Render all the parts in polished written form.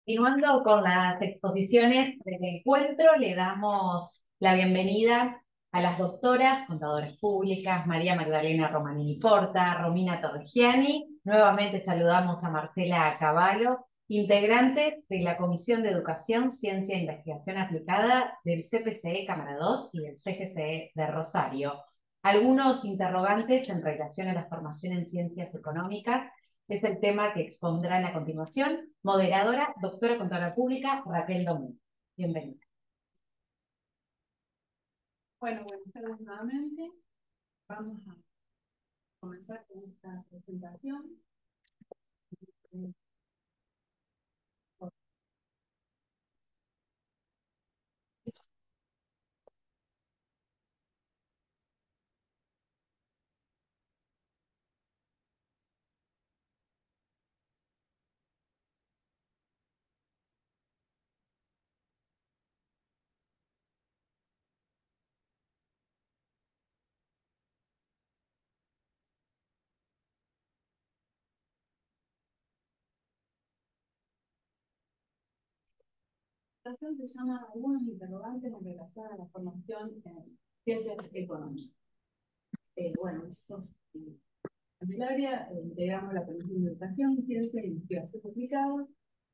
Continuando con las exposiciones del encuentro, le damos la bienvenida a las doctoras, contadoras públicas, María Magdalena Romanini Porta, Romina Torregiani. Nuevamente saludamos a Marcela Cavallo, integrantes de la Comisión de Educación, Ciencia e Investigación Aplicada del CPCE Cámara 2 y del CGCE de Rosario. Algunos interrogantes en relación a la formación en ciencias económicas es el tema que expondrán a continuación. Moderadora, doctora contadora pública, Raquel Domínguez. Bienvenida. Bueno, buenas tardes nuevamente. Vamos a comenzar con esta presentación. La presentación se llama algunos interrogantes en relación a la formación en ciencias económicas. Bueno, nosotros en el área integramos la Comisión de Educación, Ciencia e Investigación Aplicada.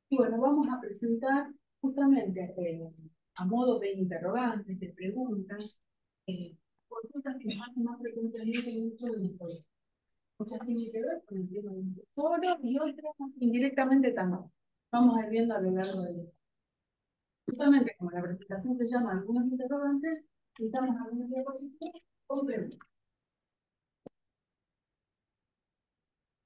Y bueno, vamos a presentar justamente a modo de interrogantes, de preguntas, consultas que nos hacen más frecuentemente mucho de nosotros. Muchas tienen que ver con el tema del foro y otras indirectamente también. Vamos a ir viendo a lo largo del día. Justamente como la presentación se llama algunos interrogantes, necesitamos algunas diapositivas con preguntas.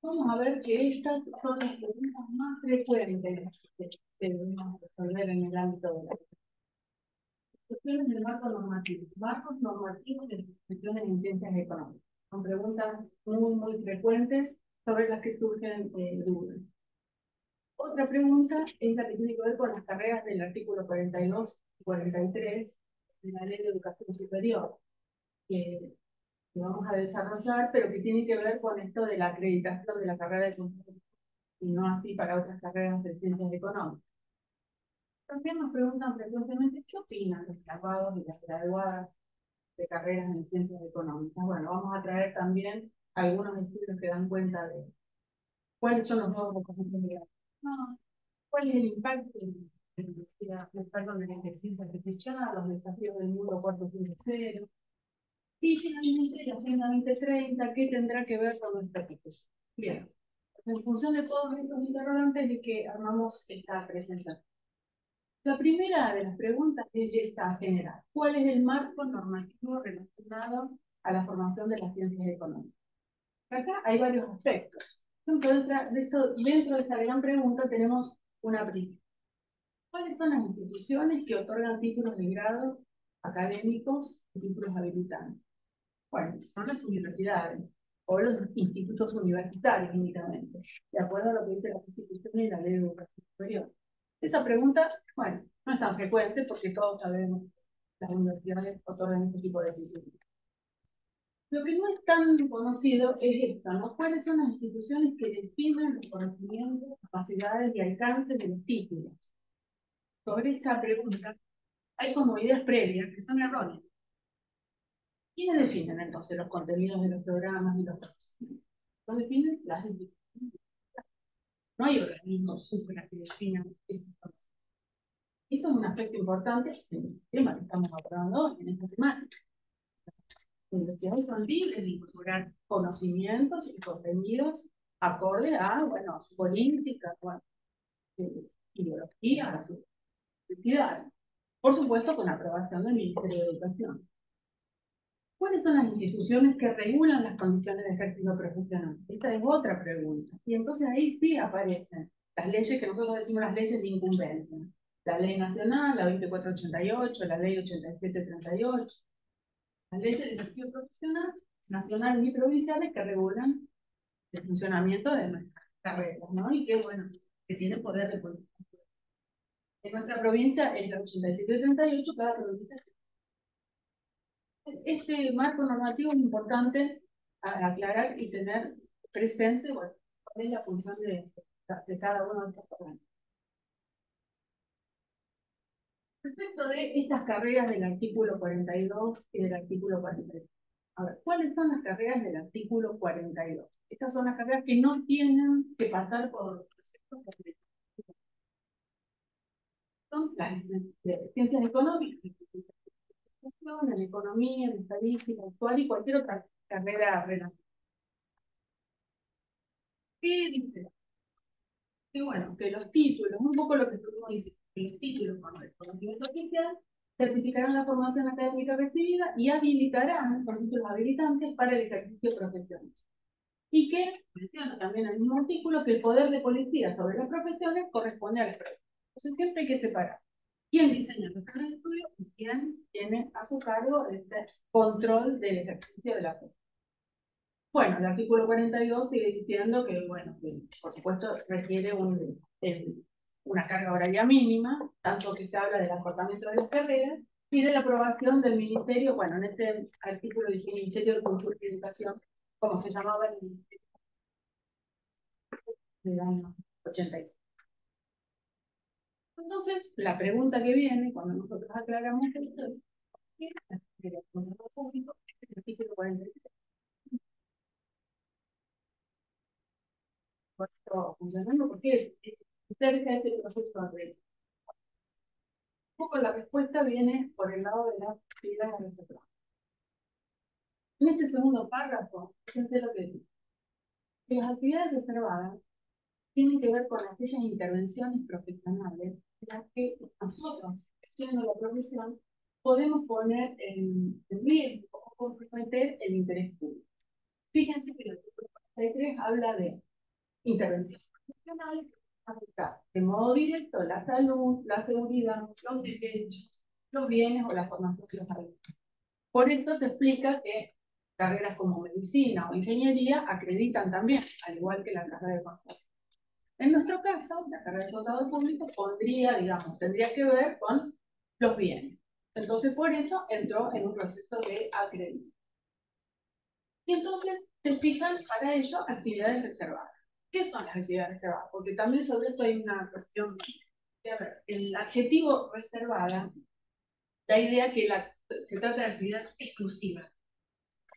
Vamos a ver que estas son las preguntas más frecuentes que debemos resolver en el ámbito de la cuestiones del marco normativo. Marcos normativos de discusiones en ciencias económicas. Son preguntas muy frecuentes sobre las que surgen dudas. Otra pregunta es la que tiene que ver con las carreras del artículo 42 y 43 de la Ley de Educación Superior, que vamos a desarrollar, pero que tiene que ver con esto de la acreditación de la carrera de control, y no así para otras carreras de ciencias económicas. También nos preguntan frecuentemente qué opinan los graduados y las graduadas de carreras en ciencias económicas. Bueno, vamos a traer también algunos estudios que dan cuenta de cuáles son los nuevos documentos de grado. No, ¿cuál es el impacto de la industria, perdón, de la inteligencia artificial, los desafíos del mundo 4.0? Y finalmente la Agenda 2030, ¿qué tendrá que ver con nuestra TIC? Bien, en función de todos estos interrogantes es que armamos esta presentación. La primera de las preguntas es esta general. ¿Cuál es el marco normativo relacionado a la formación de las ciencias económicas? Acá hay varios aspectos. Dentro de esta gran pregunta tenemos una primera. ¿Cuáles son las instituciones que otorgan títulos de grado académicos y títulos habilitantes? Bueno, son las universidades o los institutos universitarios únicamente, de acuerdo a lo que dice la Constitución y la Ley de Educación Superior. Esta pregunta, bueno, no es tan frecuente porque todos sabemos que las universidades otorgan este tipo de títulos. Lo que no es tan conocido es esta, ¿no? ¿Cuáles son las instituciones que definen los conocimientos, capacidades y alcances de los títulos? Sobre esta pregunta hay como ideas previas que son erróneas. ¿Quiénes definen entonces los contenidos de los programas y los procedimientos? Los definen las instituciones. No hay organismos supra que definan estos conocimientos. Esto es un aspecto importante en el tema que estamos abordando hoy, en esta temática. Las universidades son libres de incorporar conocimientos y contenidos acorde a, bueno, a su política, a su ideología, a su necesidad. Por supuesto, con la aprobación del Ministerio de Educación. ¿Cuáles son las instituciones que regulan las condiciones de ejercicio profesional? Esta es otra pregunta. Y entonces ahí sí aparecen las leyes que nosotros decimos las leyes de incumbencia. La ley nacional, la 2488, la ley 8738, las leyes de ejercicio profesional, nacionales y provinciales que regulan el funcionamiento de nuestras carreras, ¿no? Y que, bueno, que tienen poder de política. En nuestra provincia es la 8738, cada provincia. Este marco normativo es importante aclarar y tener presente, bueno, cuál es la función de cada uno de estos órganos. Respecto de estas carreras del artículo 42 y del artículo 43. A ver, ¿cuáles son las carreras del artículo 42? Estas son las carreras que no tienen que pasar por procesos de son las de ciencias económicas, en economía, en estadística, actual y cualquier otra carrera relacionada. ¿Qué dice? Que bueno, que los títulos, un poco lo que estuvimos diciendo, que los títulos con reconocimiento oficial certificarán la formación académica recibida y habilitarán, son títulos habilitantes para el ejercicio profesional. Y que, menciona también en el mismo artículo, que el poder de policía sobre las profesiones corresponde a las profesiones. Entonces siempre hay que separar quién diseña los planes de estudio y quién tiene a su cargo este control del ejercicio de la profesión. Bueno, el artículo 42 sigue diciendo que, bueno, que por supuesto requiere una carga horaria mínima, tanto que se habla del acortamiento de las carreras y de la aprobación del ministerio, bueno, en este artículo dice Ministerio de Cultura y Educación, como se llamaba el ministerio del año 86. Entonces, la pregunta que viene, cuando nosotros aclaramos esto, es ¿qué es la Secretaría de Control Público? Es el artículo 43. Por esto funcionando, porque es cerca de este proceso de un poco la respuesta viene por el lado de las actividades reservadas. En este segundo párrafo, fíjense lo que dice. Que las actividades reservadas tienen que ver con aquellas intervenciones profesionales en las que nosotros, siendo la profesión, podemos poner en riesgo o comprometer el interés público. Fíjense que el artículo 43 habla de intervenciones profesionales que afectan de modo directo la salud, la seguridad, los derechos, los bienes o la formación de los alumnos. Por esto se explica que carreras como medicina o ingeniería acreditan también, al igual que la carrera de contador. En nuestro caso, la carrera de contador público pondría, digamos, tendría que ver con los bienes. Entonces, por eso entró en un proceso de acreditación. Y entonces se fijan para ello actividades reservadas. ¿Qué son las actividades reservadas? Porque también sobre esto hay una cuestión. A ver, el adjetivo reservada da idea que se trata de actividades exclusivas.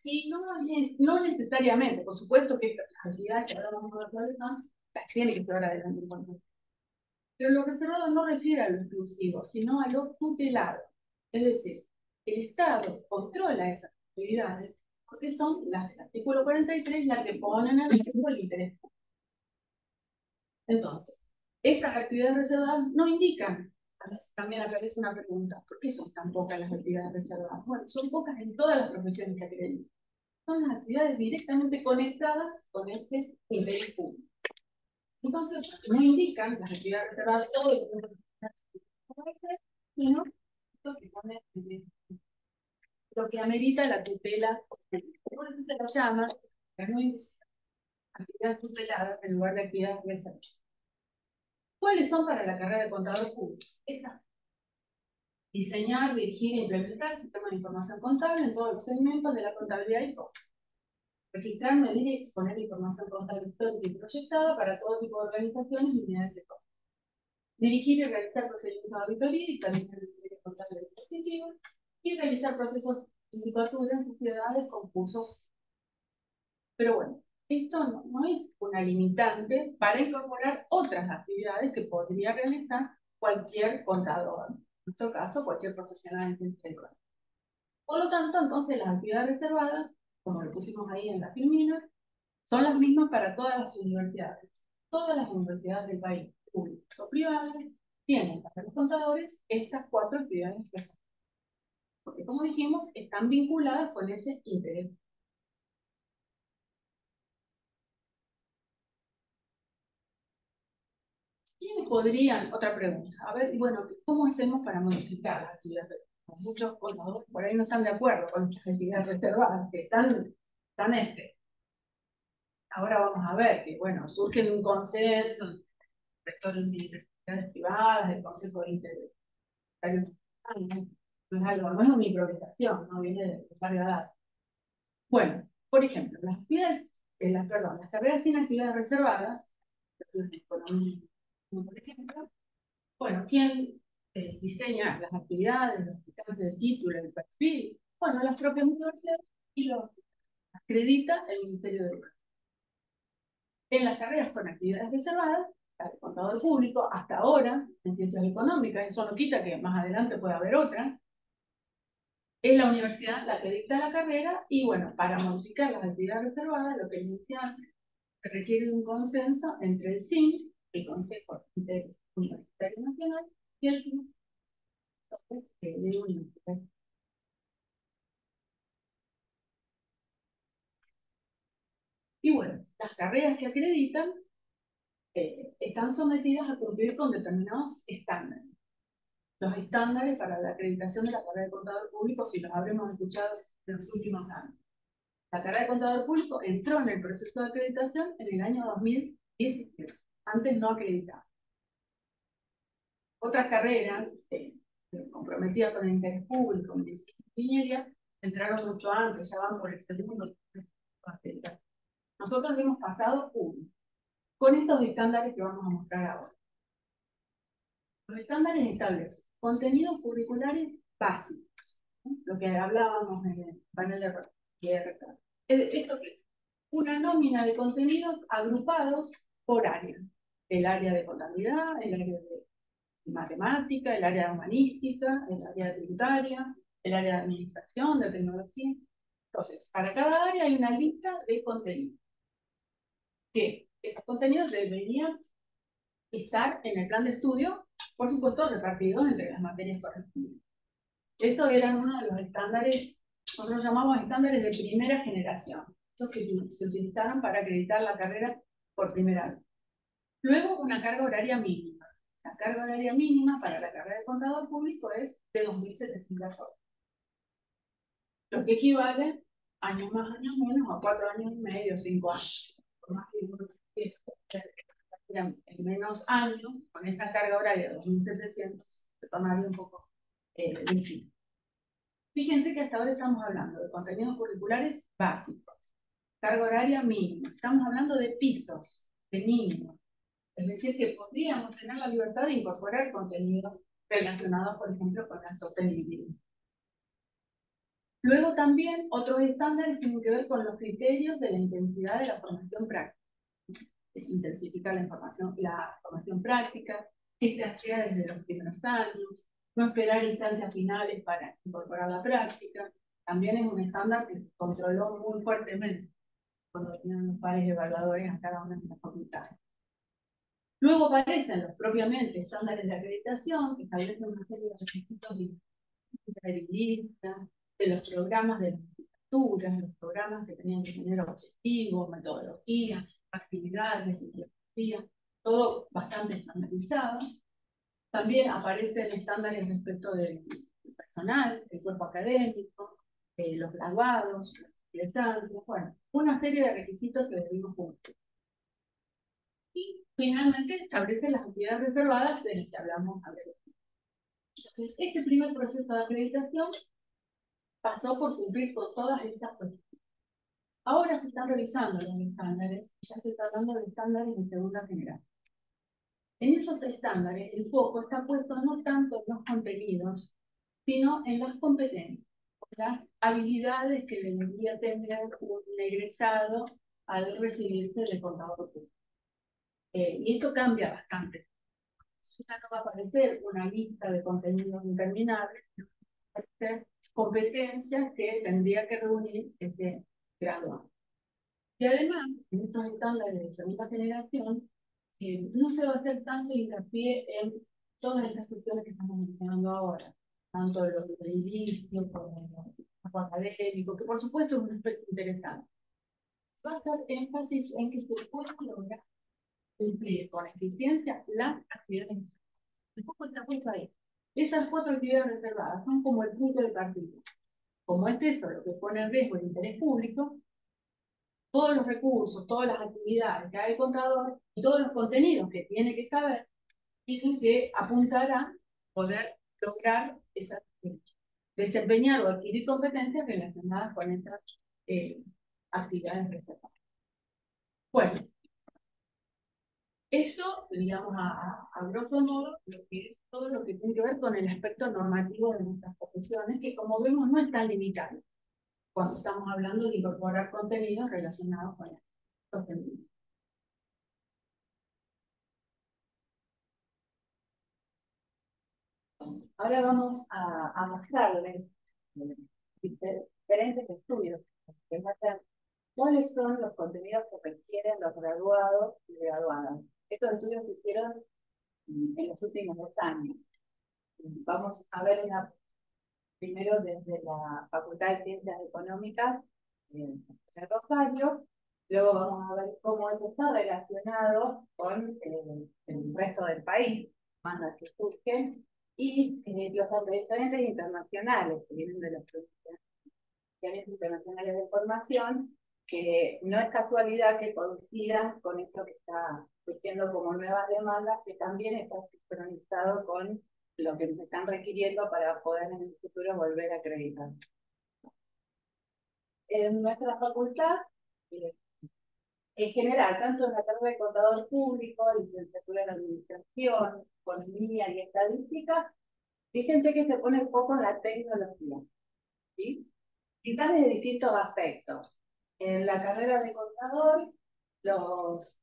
Y no necesariamente, por supuesto que las actividades que ahora vamos a ver cuáles son, las tiene que llevar adelante en cuanto. Pero lo reservado no refiere a lo exclusivo, sino a lo tutelado. Es decir, el Estado controla esas actividades porque son las del artículo 43 las que ponen en riesgo el interés público. Entonces, esas actividades reservadas no indican, a veces también aparece una pregunta, ¿por qué son tan pocas las actividades reservadas? Bueno, son pocas en todas las profesiones que acreditan. Son las actividades directamente conectadas con este interés público. Entonces, no indican las actividades reservadas todo el tiempo, sino lo que amerita la tutela. Por eso se lo llama actividades tuteladas en lugar de actividades reservadas. ¿Cuáles son para la carrera de contador público? Estas. Diseñar, dirigir e implementar sistemas de información contable en todos los segmentos de la contabilidad y todo. Registrar, medir y exponer información contable histórica y proyectada para todo tipo de organizaciones y unidades económicas. Dirigir y realizar procedimientos de auditoría y también el contable dispositivo y realizar procesos de sindicatura en sociedades, concursos. Pero bueno, esto no es una limitante para incorporar otras actividades que podría realizar cualquier contador, en nuestro caso cualquier profesional en el sector. Por lo tanto, entonces las actividades reservadas, como lo pusimos ahí en la filmina, son las mismas para todas las universidades. Todas las universidades del país, públicas o privadas, tienen para los contadores estas 4 actividades reservadas. Porque como dijimos, están vinculadas con ese interés. ¿Quiénes podrían? Otra pregunta. A ver, bueno, ¿cómo hacemos para modificar las actividades reservadas? Muchos contadores por ahí no están de acuerdo con estas actividades reservadas, que están ahora vamos a ver que, bueno, surge de un consenso entre rectores de universidades privadas, del Consejo de Interuniversitario. No es una improvisación, no viene de larga data. Bueno, por ejemplo, las carreras sin actividades reservadas, economía, por ejemplo, bueno, diseña las actividades, los alcances de título, el perfil, bueno, las propias universidades y lo acredita el Ministerio de Educación. En las carreras con actividades reservadas, la de contador público, hasta ahora, en ciencias económicas, eso no quita que más adelante pueda haber otras, es la universidad la que dicta la carrera y bueno, para modificar las actividades reservadas, lo que les decía antes, se requiere de un consenso entre el SIN, el Consejo Universitario Nacional, y el de universidad. Y bueno, las carreras que acreditan están sometidas a cumplir con determinados estándares. Los estándares para la acreditación de la carrera de contador público, si los habremos escuchado en los últimos años. La carrera de contador público entró en el proceso de acreditación en el año 2017. Antes no acreditaba. Otras carreras comprometidas con el interés público, medicina y ingeniería, entraron mucho antes, ya van por el segundo. Nosotros hemos pasado uno, con estos estándares que vamos a mostrar ahora. Los estándares establecen contenidos curriculares básicos, ¿no? Lo que hablábamos en el panel de RK. Esto es una nómina de contenidos agrupados por área. El área de contabilidad, el área de matemática, el área humanística, el área tributaria, el área de administración, de tecnología. Entonces, para cada área hay una lista de contenidos. Que esos contenidos deberían estar en el plan de estudio, por supuesto, repartidos entre las materias correspondientes. Estos eran uno de los estándares, nosotros llamamos estándares de primera generación, esos que se utilizaron para acreditar la carrera por primera vez. Luego, una carga horaria mínima. La carga horaria mínima para la carrera de contador público es de 2.700 horas. Lo que equivale, años más, años menos, a 4 años y medio, 5 años. Por más que uno en menos años, con esta carga horaria de 2.700, se tomaría un poco difícil. Fíjense que hasta ahora estamos hablando de contenidos curriculares básicos, carga horaria mínima. Estamos hablando de pisos, de mínimos. Es decir, que podríamos tener la libertad de incorporar contenidos relacionados, por ejemplo, con la sostenibilidad. Luego también otros estándares tienen que ver con los criterios de la intensidad de la formación práctica. Intensificar la formación práctica, que se hacía desde los primeros años, no esperar instancias finales para incorporar la práctica. También es un estándar que se controló muy fuertemente cuando venían los pares evaluadores a cada una de las facultades. Luego aparecen los propiamente estándares de acreditación, que establecen una serie de requisitos de de los programas de las asignaturas, los programas que tenían que tener objetivos, metodología, actividades, bibliografía, todo bastante estandarizado. También aparecen estándares respecto del personal, el cuerpo académico, los graduados, los egresantes, bueno, una serie de requisitos que debemos cumplir. Y finalmente establece las actividades reservadas de las que hablamos a ver. Entonces, este primer proceso de acreditación pasó por cumplir con todas estas cuestiones. Ahora se están revisando los estándares, ya se está hablando de estándares de segunda generación. En esos estándares, el foco está puesto no tanto en los contenidos, sino en las competencias, las habilidades que debería tener un egresado al recibirse de contador público. Y esto cambia bastante. Ya no va a aparecer una lista de contenidos interminables, sino va a aparecer competencias que tendría que reunir este graduado. Y además, en estos estándares de segunda generación, no se va a hacer tanto hincapié en todas estas cuestiones que estamos mencionando ahora, tanto lo del inicio como lo académico, que por supuesto es un aspecto interesante. Va a hacer énfasis en que se pueda lograr cumplir con eficiencia las actividades reservadas. El foco está puesto ahí. Esas 4 actividades reservadas son como el punto de partida. Como es eso lo que pone en riesgo el interés público, todos los recursos, todas las actividades que haga el contador y todos los contenidos que tiene que saber, tienen que apuntar a poder lograr esas, desempeñar o adquirir competencias relacionadas con esas actividades reservadas. Bueno, Eso, digamos, a grosso modo, lo que es todo lo que tiene que ver con el aspecto normativo de nuestras profesiones, que como vemos no está limitado cuando estamos hablando de incorporar contenidos relacionados con estos temas. Ahora vamos a mostrarles diferentes estudios que muestran cuáles son los contenidos que requieren los graduados y graduadas. Estos estudios se hicieron en los últimos 2 años. Vamos a ver primero desde la Facultad de Ciencias Económicas de Rosario, luego vamos a ver cómo eso está relacionado con el resto del país, demandas que surgen, y los antecedentes internacionales que vienen de las organizaciones internacionales de formación, que no es casualidad que coincidan con esto que está surgiendo como nuevas demandas, que también está sincronizado con lo que nos están requiriendo para poder en el futuro volver a acreditar. En nuestra facultad, eh, en general, tanto en la carrera de contador público, licenciatura en administración, economía y estadística, hay gente que se pone el foco en la tecnología, ¿sí? Quizás de distintos aspectos. En la carrera de contador, los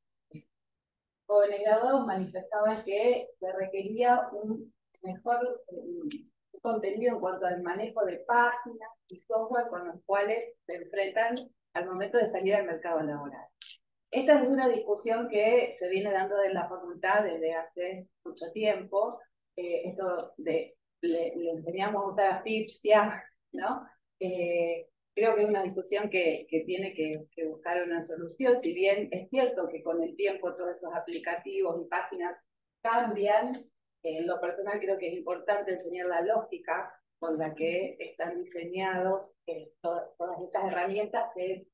jóvenes graduados manifestaban que se requería un mejor contenido en cuanto al manejo de páginas y software con los cuales se enfrentan al momento de salir al mercado laboral. Esta es una discusión que se viene dando en la facultad desde hace mucho tiempo. Esto de le enseñamos a usar asfixia, ¿no? Creo que es una discusión que tiene que buscar una solución, si bien es cierto que con el tiempo todos esos aplicativos y páginas cambian. En lo personal creo que es importante enseñar la lógica con la que están diseñados todas estas herramientas que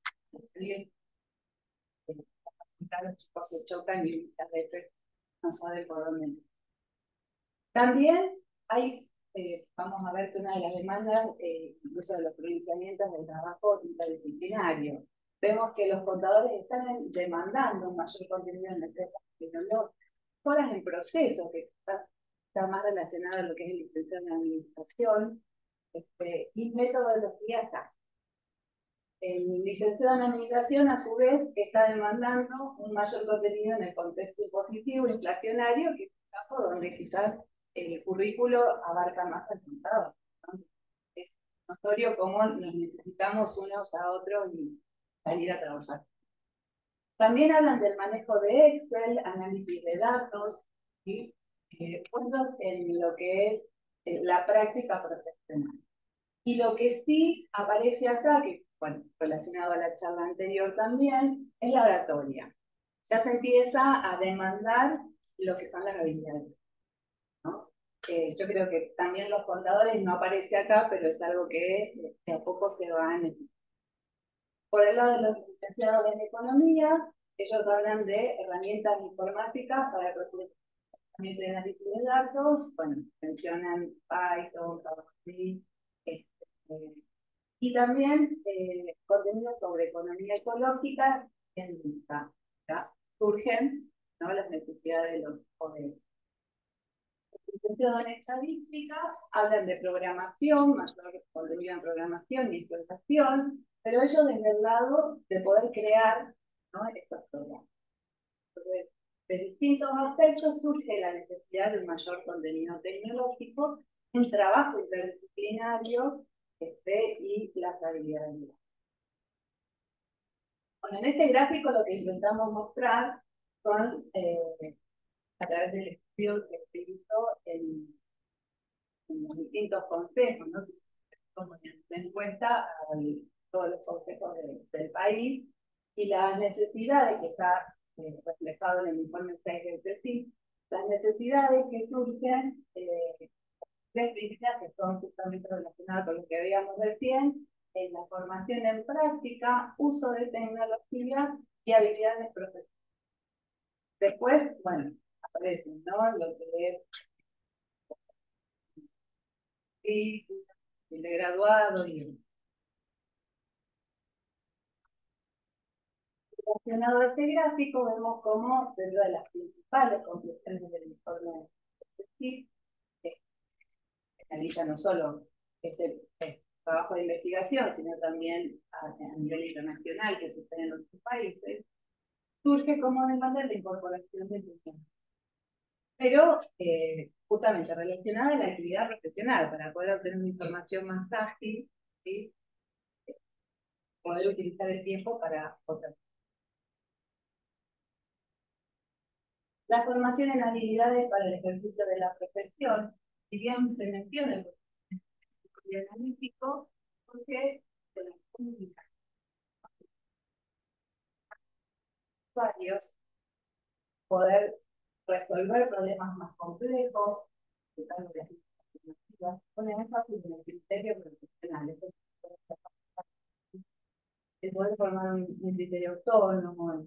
los chicos se chocan y muchas veces no saben por dónde. También hay, vamos a ver que una de las demandas, incluso de los pronunciamientos del trabajo interdisciplinario. Vemos que los contadores están demandando un mayor contenido en empresas tecnológicas, horas en proceso, que está más relacionado a lo que es el licenciado en administración, y metodologías ágiles. El licenciado en administración, a su vez, está demandando un mayor contenido en el contexto impositivo, inflacionario, que es un campo donde quizás el currículo abarca más resultados, ¿no? Es notorio cómo nos necesitamos unos a otros y salir a trabajar. También hablan del manejo de Excel, análisis de datos, y puntos en lo que es la práctica profesional. Y lo que sí aparece acá, que bueno, relacionado a la charla anterior también, es la oratoria. Ya se empieza a demandar lo que son las habilidades, ¿no? Yo creo que también los contadores no aparece acá, pero es algo que de a poco se va necesitando. Por el lado de los licenciados en economía, ellos hablan de herramientas informáticas para el procesamiento de análisis de datos, bueno, mencionan Python, JavaScript, y también contenido sobre economía ecológica en lista. Surgen, ¿no?, las necesidades de los jóvenes. Los licenciados en estadística hablan de programación, mayor contenido en programación y explotación, pero ellos desde el lado de poder crear, ¿no?, estos programas. Entonces, de distintos aspectos surge la necesidad de un mayor contenido tecnológico, un trabajo interdisciplinario y las habilidades. Bueno, en este gráfico lo que intentamos mostrar son, a través del estudio que se hizo en los distintos consejos, ¿no?, como en cuenta todos los consejos del país, y las necesidades que está reflejado en el informe 6 del CECIP, las necesidades que surgen, tres líneas que son justamente relacionadas con lo que habíamos recién, en la formación en práctica, uso de tecnología y habilidades profesionales. Después, bueno, aparecen, ¿no?, lo que es el de graduado y Relacionado a este gráfico, vemos cómo dentro de las principales conclusiones del informe de CIP, que analiza no solo este trabajo de investigación, sino también a nivel internacional que sucede en otros países, surge como demanda la incorporación de nutrientes. Pero justamente relacionada a la actividad profesional, para poder obtener una información más ágil, ¿sí? Poder utilizar el tiempo para otras. La formación en habilidades para el ejercicio de la profesión, si bien se menciona en el analítico, porque de la comunicación usuarios, poder resolver problemas más complejos, con énfasis en el criterio profesional. El poder formar un criterio autónomo,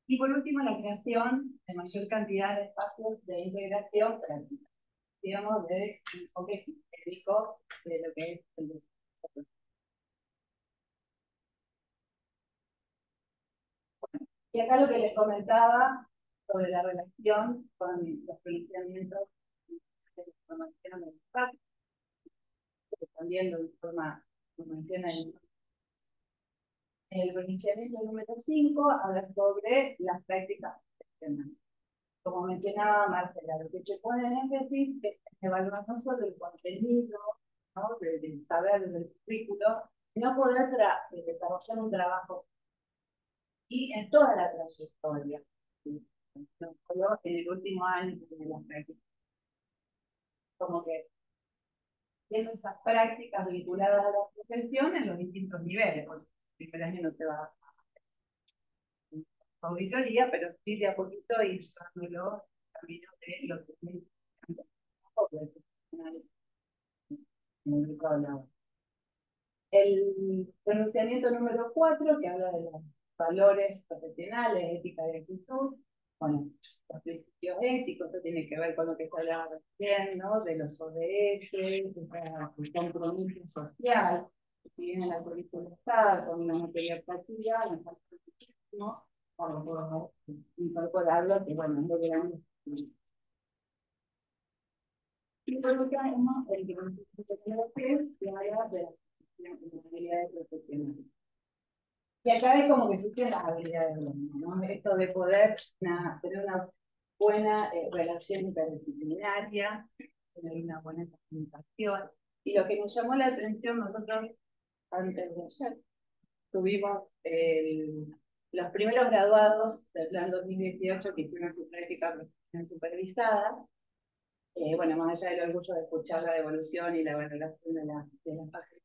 y por último, la creación de mayor cantidad de espacios de integración práctica, digamos, de enfoque sistémico de lo que es el desarrollo. Y acá lo que les comentaba sobre la relación con los pronunciamientos de la información del impacto, que también lo informa, lo menciona el pronunciamiento número 5, habla sobre las prácticas profesionales. Como mencionaba Marcela, lo que se pone en énfasis es evaluar no solo el contenido, ¿no? del saber del currículo, sino poder desarrollar un trabajo y en toda la trayectoria, ¿sí? No solo en el último año de las prácticas. Como que viendo estas prácticas vinculadas a la profesión en los distintos niveles, porque el primer año no se va a auditoría, pero sí de a poquito ir llevándolo camino de lo que es el pronunciamiento número 4, que habla de los valores profesionales, ética y actitud. Bueno, los principios éticos, eso tiene que ver con lo que se hablaba recién, ¿no? De los ODS, el compromiso social. Si bien la currícula está con una materia optativa, nos falta muchísimo para poder incorporarlo, que bueno, es lo que vamos a hacer. Y por último, el principio que habla de las habilidades profesionales. Y acá es como que surgen las habilidades blandas, ¿no? Esto de poder tener una buena relación interdisciplinaria, tener una buena comunicación. Y lo que nos llamó la atención nosotros antes de ayer, tuvimos los primeros graduados del plan 2018 que hicieron su práctica profesional supervisada. Bueno, más allá del orgullo de escuchar la devolución y la valoración de la página.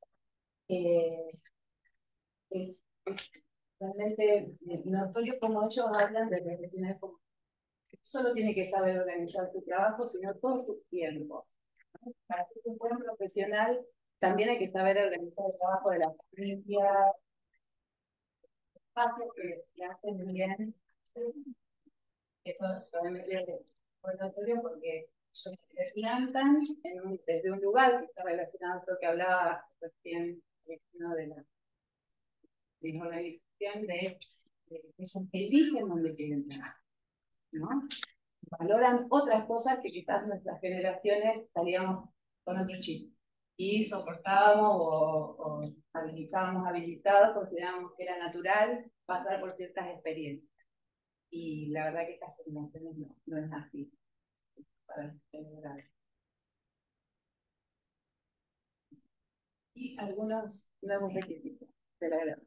Realmente notorio como ellos hablan de profesionales como solo tiene que saber organizar su trabajo, sino todo su tiempo. Para ser un buen profesional, también hay que saber organizar el trabajo de la familia, espacios que hacen bien. Eso realmente fue notorio porque ellos se plantan desde un lugar que está relacionado con lo que hablaba recién uno de la organización de ellos eligen dónde quieren trabajar, ¿no? Valoran otras cosas que quizás nuestras generaciones salíamos con otro chip. Y soportábamos o estábamos habilitados, considerábamos que era natural pasar por ciertas experiencias. Y la verdad que estas generaciones no es así. Para generar. Y algunos nuevos requisitos de la grado.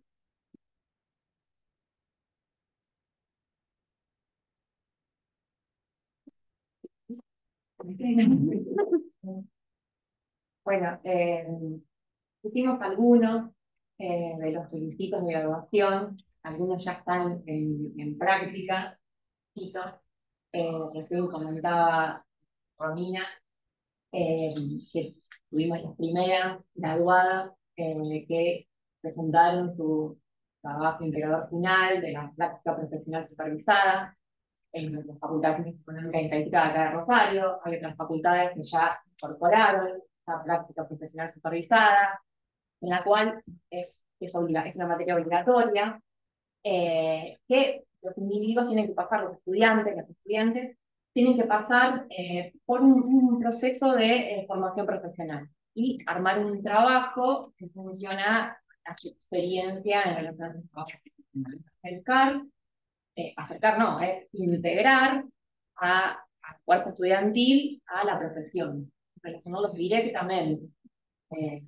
Bueno, hicimos algunos de los requisitos de graduación, algunos ya están en práctica, recién comentaba Romina, que tuvimos las primeras graduadas que presentaron su trabajo integrador final de la práctica profesional supervisada en las facultades económicas y estadísticas de acá de Rosario. Hay otras facultades que ya incorporaron esa práctica profesional supervisada. en la cual es una materia obligatoria, que los individuos tienen que pasar, los estudiantes, tienen que pasar por un proceso de formación profesional y armar un trabajo que funciona a su experiencia en relación a su trabajo profesional. Acercar no, es integrar al cuerpo estudiantil a la profesión, relacionarlos directamente. Eh,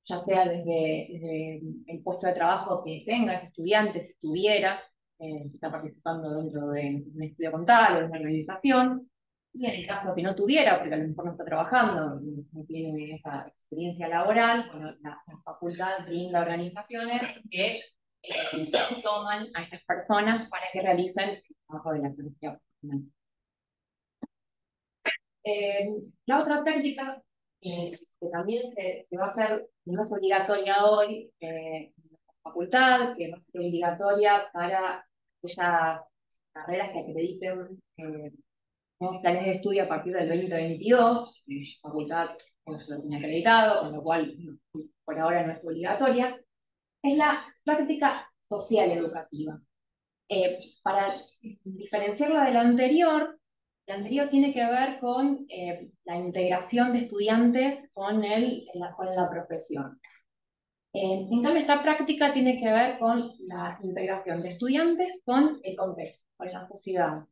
ya sea desde el puesto de trabajo que tenga ese estudiante, si estuviera, si está participando dentro de un estudio contable o de una organización, y en el caso que no tuviera, porque a lo mejor no está trabajando, no tiene esa experiencia laboral, bueno, la facultad brinda organizaciones que toman a estas personas para que realicen el trabajo de la selección. La otra práctica que también se va a hacer, no es obligatoria hoy en la facultad, que va a ser obligatoria para aquellas carreras que acrediten nuevos planes de estudio a partir del 2022, la facultad no se lo tiene acreditado, con lo cual por ahora no es obligatoria, es la práctica social educativa. Para diferenciarla de la anterior tiene que ver con la integración de estudiantes con la profesión. En cambio, esta práctica tiene que ver con la integración de estudiantes con el contexto, con la sociedad.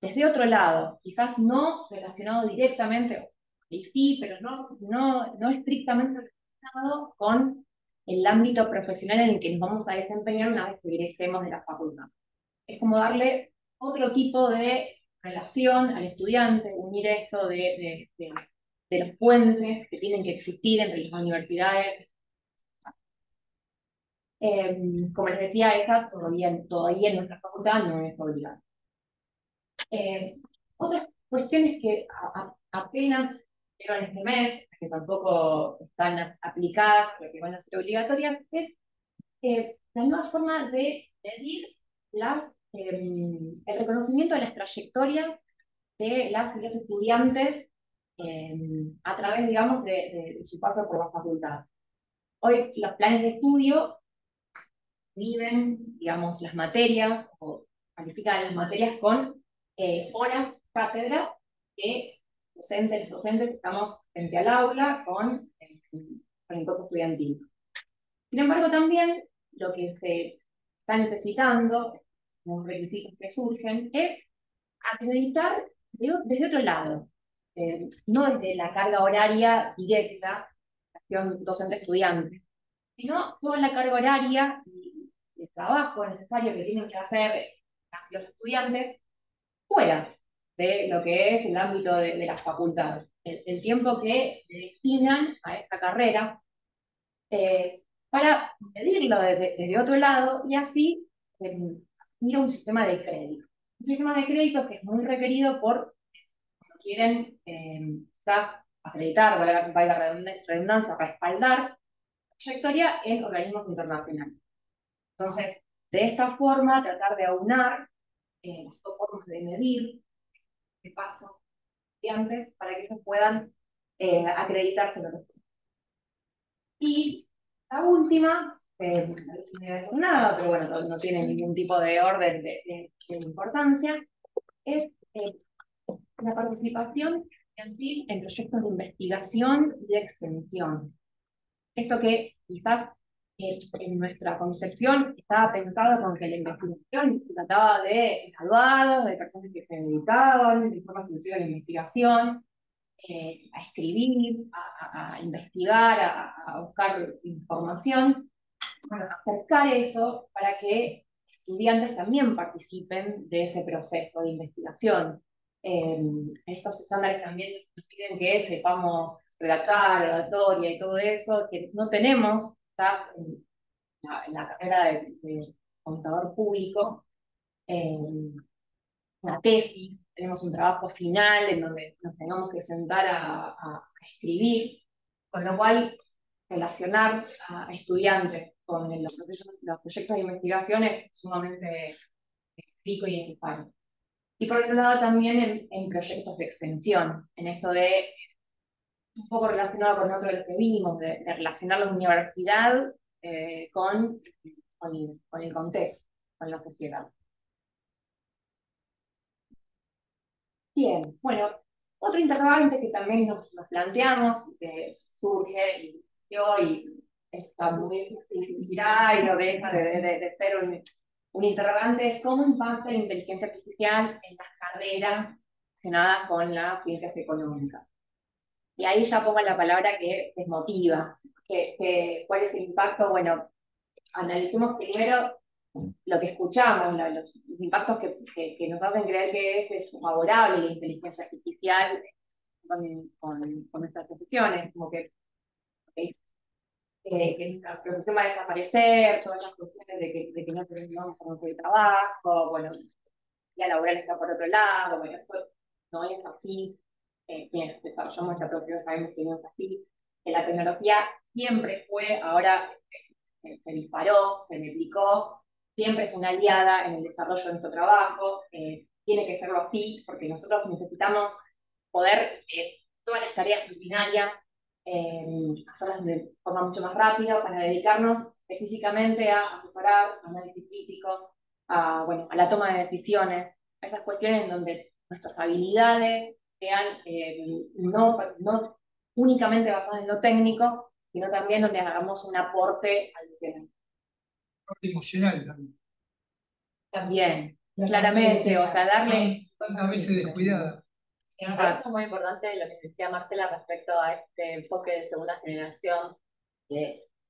Desde otro lado, quizás no relacionado directamente, y sí, pero no estrictamente relacionado con el ámbito profesional en el que nos vamos a desempeñar una vez que egresemos de la facultad. Es como darle otro tipo de relación al estudiante, unir esto de los puentes que tienen que existir entre las universidades. Como les decía, esa todavía en nuestra facultad no es obligatoria. Otras cuestiones que apenas llevan este mes, que tampoco están aplicadas, pero que van a ser obligatorias, es la nueva forma de medir el reconocimiento de las trayectorias de las y los estudiantes a través, digamos, de su paso por la facultad. Hoy los planes de estudio miden, digamos, las materias o califican las materias con horas cátedra que los docentes estamos frente al aula con el cuerpo estudiantil. Sin embargo, también lo que se está necesitando, los requisitos que surgen, es acreditar desde otro lado, no desde la carga horaria directa, docente-estudiante, sino toda la carga horaria y el trabajo necesario que tienen que hacer los estudiantes fuera de lo que es el ámbito de las facultades. El tiempo que destinan a esta carrera para medirlo desde otro lado y así ir a un sistema de crédito. Un sistema de crédito que es muy requerido por cuando quieren quizás acreditar, valga la redundancia, respaldar trayectoria en organismos internacionales. Entonces, de esta forma, tratar de aunar las dos formas de medir el paso de antes para que ellos puedan acreditarse. Y la última, no voy a decir nada, pero bueno, no tiene ningún tipo de orden de importancia, es la participación estudiantil en proyectos de investigación y de extensión. Esto que quizás en nuestra concepción estaba pensado con que la investigación se trataba de graduados, de personas que se dedicaban de forma exclusiva a la investigación, a escribir, a investigar, a buscar información. Bueno, acercar eso para que estudiantes también participen de ese proceso de investigación. Estos estándares también nos piden que sepamos redactar, oratoria y todo eso, que no tenemos en la carrera de contador público, una tesis, tenemos un trabajo final en donde nos tengamos que sentar a escribir, con lo cual relacionar a estudiantes con los proyectos de investigación es sumamente rico y necesario. Y por otro lado también en proyectos de extensión, en esto de un poco relacionado con otro de los que vimos, de relacionar la universidad con el contexto, con la sociedad. Bien, bueno, otro interrogante que también nos planteamos, que surge y hoy está muy inspirada y no deja de ser un interrogante, es cómo impacta la inteligencia artificial en las carreras relacionadas con las ciencias económicas. Y ahí ya pongo la palabra que desmotiva. ¿Cuál es el impacto? Bueno, analicemos primero lo que escuchamos, los impactos que nos hacen creer que es favorable la inteligencia artificial con nuestras profesiones, como que la profesión va a desaparecer, todas las cuestiones de que no vamos a conseguir trabajo, bueno, la laboral está por otro lado, bueno, esto no es así, quienes desarrollamos esta profesión sabemos que no es así, que la tecnología siempre fue, ahora se disparó, se replicó, siempre es una aliada en el desarrollo de nuestro trabajo, tiene que serlo así, porque nosotros necesitamos poder todas las tareas rutinarias, hacerlas de forma mucho más rápida para dedicarnos específicamente a asesorar, análisis crítico, a la toma de decisiones, a esas cuestiones en donde nuestras habilidades sean no únicamente basadas en lo técnico, sino también donde hagamos un aporte adicional. Parte emocional también. También, claramente, o sea, darle... Tantas veces descuidada. Me parece muy importante lo que decía Marcela respecto a este enfoque de segunda generación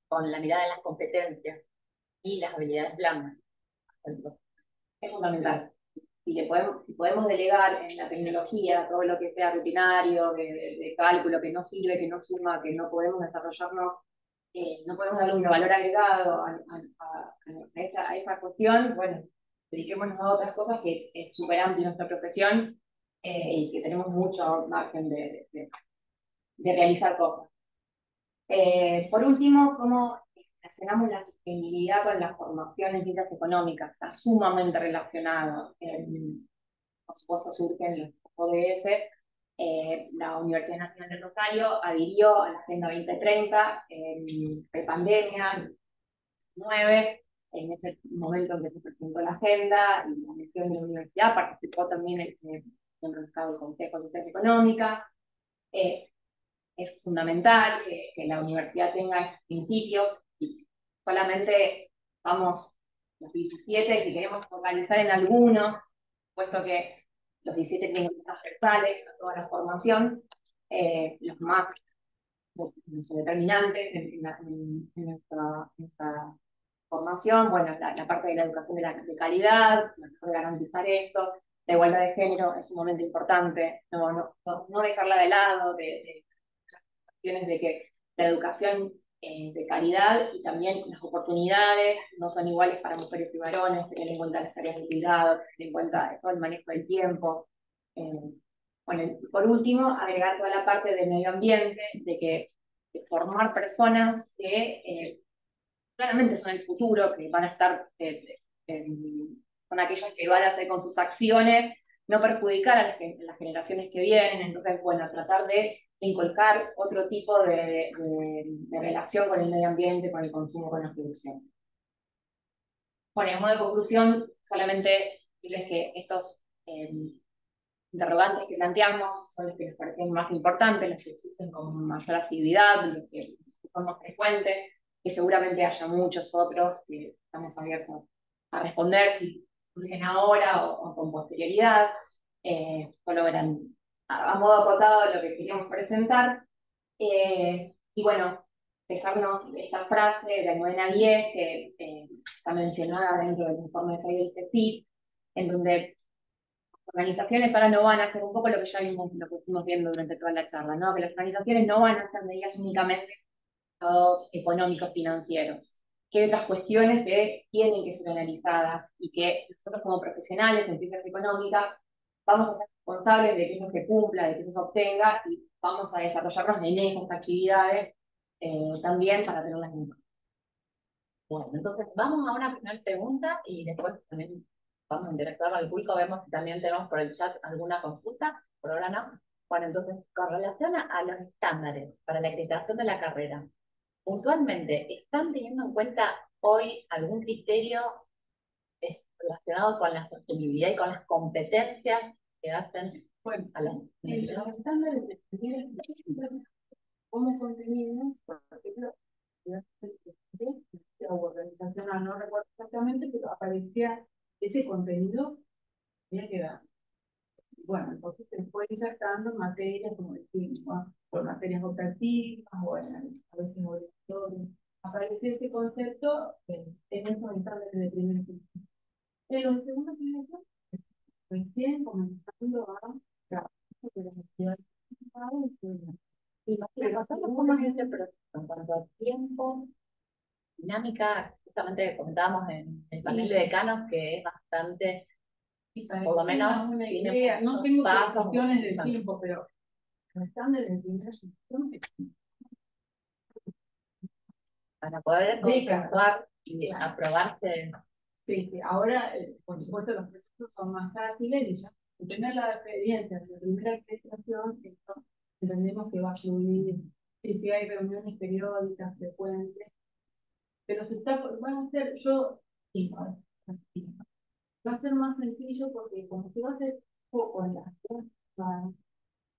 con la mirada en las competencias y las habilidades blandas. Es fundamental. Si podemos delegar en la tecnología todo lo que sea rutinario, de cálculo, que no sirve, que no suma, que no podemos desarrollarnos, no podemos darle un valor agregado a esa cuestión, bueno, dediquémonos a otras cosas que es súper amplia nuestra profesión y que tenemos mucho margen de realizar cosas. Por último, ¿cómo relacionamos la sostenibilidad con la formación en ciencias económicas? Está sumamente relacionado. Por supuesto, surgen los ODS. La Universidad Nacional de Rosario adhirió a la Agenda 2030 de pandemia, 9, en ese momento en que se presentó la agenda y la misión de la universidad, participó también el miembro del Consejo de Ciencias Económicas. Es fundamental que la universidad tenga estos principios y solamente vamos los 17 que queremos focalizar en algunos, puesto que los 17 tienen que ser transversales a toda la formación, los más determinantes en nuestra formación, bueno, la parte de la educación de calidad, de garantizar esto, la igualdad de género es sumamente importante, no dejarla de lado, de que la educación de calidad y también las oportunidades no son iguales para mujeres y varones, tener en cuenta las tareas de cuidado, tener en cuenta todo el manejo del tiempo. Bueno, por último, agregar toda la parte del medio ambiente, de formar personas que claramente son el futuro, que van a estar, son aquellas que van a hacer con sus acciones, no perjudicar a las generaciones que vienen, entonces, bueno, tratar de inculcar otro tipo de relación con el medio ambiente, con el consumo, con la producción. Bueno, en modo de conclusión, solamente decirles que estos interrogantes que planteamos son los que nos parecen más importantes, los que surgen con mayor asiduidad, los que son más frecuentes, que seguramente haya muchos otros que estamos abiertos a responder si surgen ahora o con posterioridad. Solo verán a modo acotado lo que queríamos presentar. Y bueno, dejarnos esta frase de Almudena 10, que está mencionada dentro del informe de Seidel CECIP, en donde organizaciones ahora no van a hacer un poco lo que ya vimos, lo que estuvimos viendo durante toda la charla, ¿no? Que las organizaciones no van a hacer medidas únicamente económicos financieros, que hay otras cuestiones que tienen que ser analizadas y que nosotros como profesionales en ciencias económicas vamos a ser responsables de que eso se cumpla, de que eso se obtenga y vamos a desarrollarnos en esas actividades también para tenerlas en cuenta. Bueno, entonces vamos a una primera pregunta y después también vamos a interactuar con el público, vemos si también tenemos por el chat alguna consulta. Por ahora no. Bueno, entonces, con relación a los estándares para la acreditación de la carrera, puntualmente, ¿están teniendo en cuenta hoy algún criterio relacionado con la sostenibilidad y con las competencias que hacen Bueno, a las los universidades? estándares definidos como contenido, por ejemplo, organizacional, no recuerdo exactamente, pero aparecía ese contenido tenía que dar. Bueno, entonces se fue insertando materias, como decimos, ¿no? Por materias optativas, o a veces obligatorias. Apareció ese concepto en esos estándares de primer ciclo. Pero en segundo ciclo, recién comenzando a trabajar sobre las actividades principales. Y nos contamos cómo es ese proceso en cuanto a tiempo, dinámica, justamente comentábamos en el panel de decanos que es bastante, Y para por lo que tengan menos, una tiene idea, no muchos tengo pasos, cuestiones de muchos- tiempo, pero los estándares de primera sección para poder décadas. consensuar y Claro. aprobarse. Sí, sí. Ahora, por supuesto, los procesos son más ágiles y ya al tener la experiencia de la primera acreditación, esto entendemos que va a fluir, y si hay reuniones periódicas, frecuentes, pero van a ser, sí, va a ser más sencillo porque como se va a hacer poco en las cosas,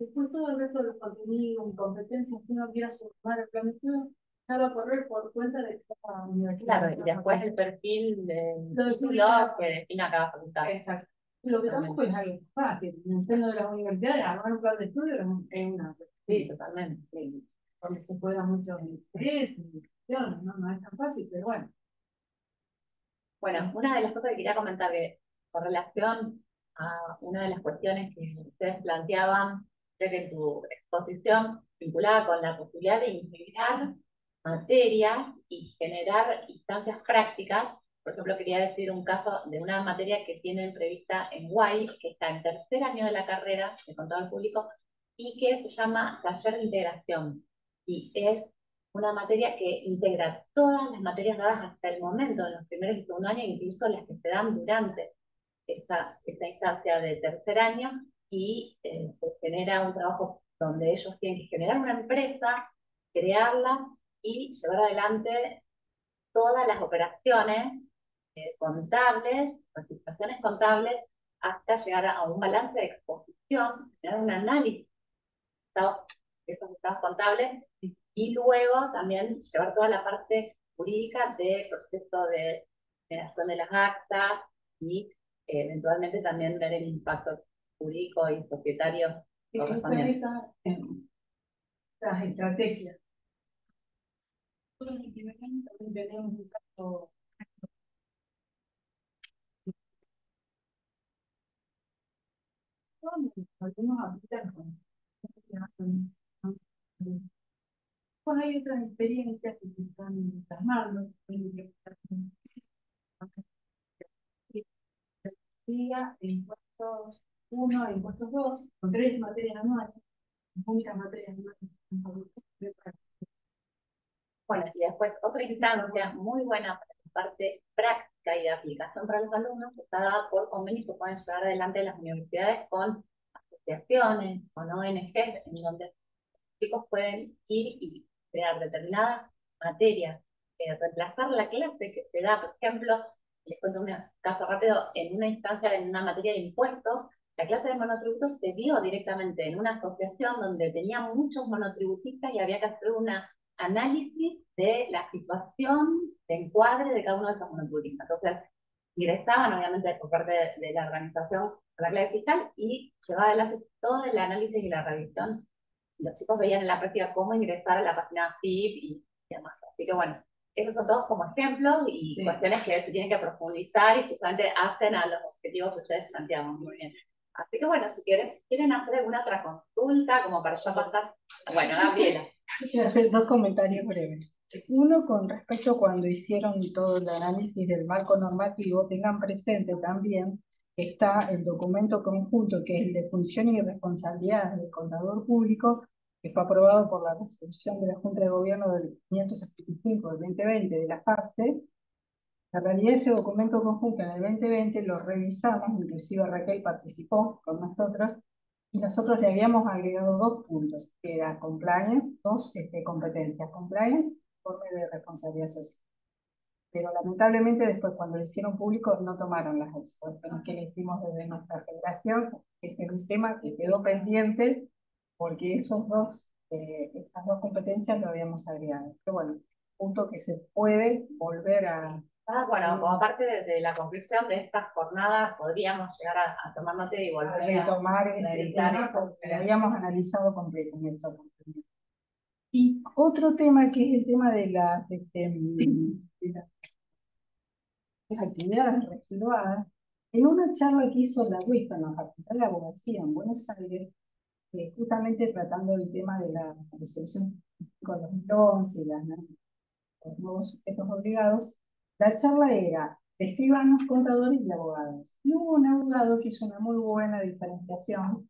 después todo el resto de los contenidos y competencias que uno quiera sumar al plan de estudio, ya va a correr por cuenta de cada universidad. Claro, y después el perfil del Lo título define que defina cada facultad. Exacto. Lo que tampoco es algo fácil. En el seno de las universidades, armar un plan de estudio es una Sí, totalmente. porque se puede dar mucho interés, discusiones, ¿no? No es tan fácil, pero bueno. Bueno, una de las cosas que quería comentar que con relación a una de las cuestiones que ustedes planteaban, ya que en tu exposición vinculada con la posibilidad de integrar materias y generar instancias prácticas, por ejemplo, quería decir un caso de una materia que tienen prevista en UAI, que está en tercer año de la carrera de contador público, y que se llama Taller de Integración. Y es una materia que integra todas las materias dadas hasta el momento, en los primeros y segundos años, incluso las que se dan durante esta instancia de tercer año, y se genera un trabajo donde ellos tienen que generar una empresa, crearla y llevar adelante todas las operaciones contables, participaciones contables, hasta llegar a un balance de exposición, generar un análisis de esos estados contables, y luego también llevar toda la parte jurídica del proceso de generación de las actas y eventualmente también ver el impacto jurídico y societario correspondiente. Estas estrategias. Nosotros en primer año también tenemos un caso. Algunos habitan con. Pues hay otras experiencias que se están plasmando, impuestos 1 e impuestos 2, con 3 materias anuales, las únicas materias anuales. Bueno, y después otra instancia muy buena para la parte práctica y de aplicación para los alumnos está dada por convenios que pueden llevar adelante las universidades con asociaciones, con ONGs, en donde los chicos pueden ir y crear determinadas materias, reemplazar la clase que se da, por ejemplo, les cuento un caso rápido, en una instancia, en una materia de impuestos, la clase de monotributos se dio directamente en una asociación donde tenía muchos monotributistas y había que hacer un análisis de la situación de encuadre de cada uno de esos monotributistas. Entonces, ingresaban obviamente por parte de la organización a la clave fiscal y llevaba adelante todo el análisis y la revisión. Los chicos veían en la práctica cómo ingresar a la página FIP y demás. Así que bueno, esos son todos como ejemplos y cuestiones que se tienen que profundizar y justamente hacen a los objetivos que ustedes planteaban. Muy bien. Así que bueno, si quieren hacer alguna otra consulta, como para ya pasar. Bueno, Gabriela. Quiero hacer dos comentarios breves. Uno, con respecto a cuando hicieron todo el análisis del marco normativo, tengan presente también que está el documento conjunto, que es el de función y responsabilidad del contador público, que fue aprobado por la resolución de la Junta de Gobierno del 575 del 2020 de la FARSE. En realidad ese documento conjunto en el 2020 lo revisamos, inclusive Raquel participó con nosotros, Y nosotros le habíamos agregado 2 puntos, que era compliance, dos competencias, compliance, informe de responsabilidad social. Pero lamentablemente después cuando lo hicieron público no tomaron las respuestas que le hicimos desde nuestra federación. Este es un tema que quedó pendiente porque esas dos competencias lo habíamos agregado. Pero bueno, punto que se puede volver a... Bueno, como parte de la conclusión de estas jornadas, podríamos llegar a tomar nota y volver a retomar ese reeditar tema esto. porque lo habíamos analizado completo en esa oportunidad. Y otro tema que es el tema de las actividades residuadas, en una charla que hizo la UIF en la Facultad de Abogacía en Buenos Aires, justamente tratando el tema de la resolución con los DONS y los nuevos sujetos obligados, la charla era de escribanos, contadores y abogados. Y hubo un abogado que hizo una muy buena diferenciación,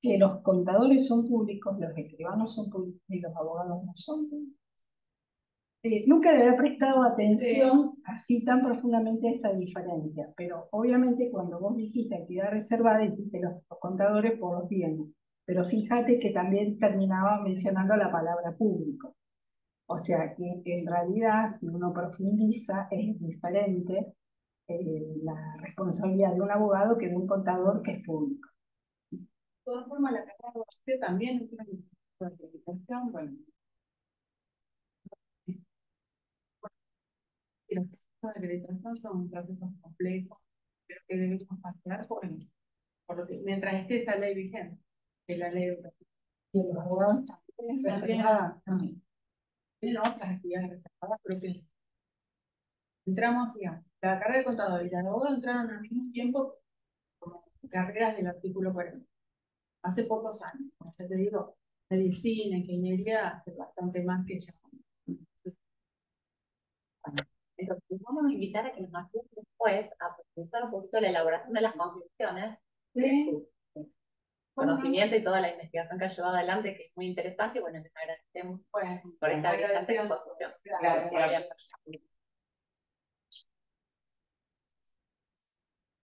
que los contadores son públicos, los escribanos son públicos y los abogados no son públicos. Nunca le había prestado atención así tan profundamente a esa diferencia, pero obviamente cuando vos dijiste actividad reservada, dijiste los contadores por los bienes, pero fíjate que también terminaba mencionando la palabra público. O sea que en realidad, si uno profundiza, es diferente la responsabilidad de un abogado que de un contador que es público. De todas formas, la carrera de usted también es una acreditación, bueno. Y los procesos de acreditación son procesos complejos, pero que debemos pasar por lo que, mientras esté esa ley vigente, que la ley de Y los abogados también. tienen otras actividades reservadas, pero que entramos, digamos, la carrera de contador y la de abogado entraron al mismo tiempo como carreras del artículo 40. Hace pocos años, como ya te digo, medicina, ingeniería, hace bastante más que ya. Entonces, vamos a invitar a que nos ayuden después a profundizar un poquito la elaboración de las conclusiones, Sí. su conocimiento y toda la investigación que ha llevado adelante, que es muy interesante. Y bueno, les agradecemos Bueno, por esta brillante agradecemos. exposición. Gracias. Gracias.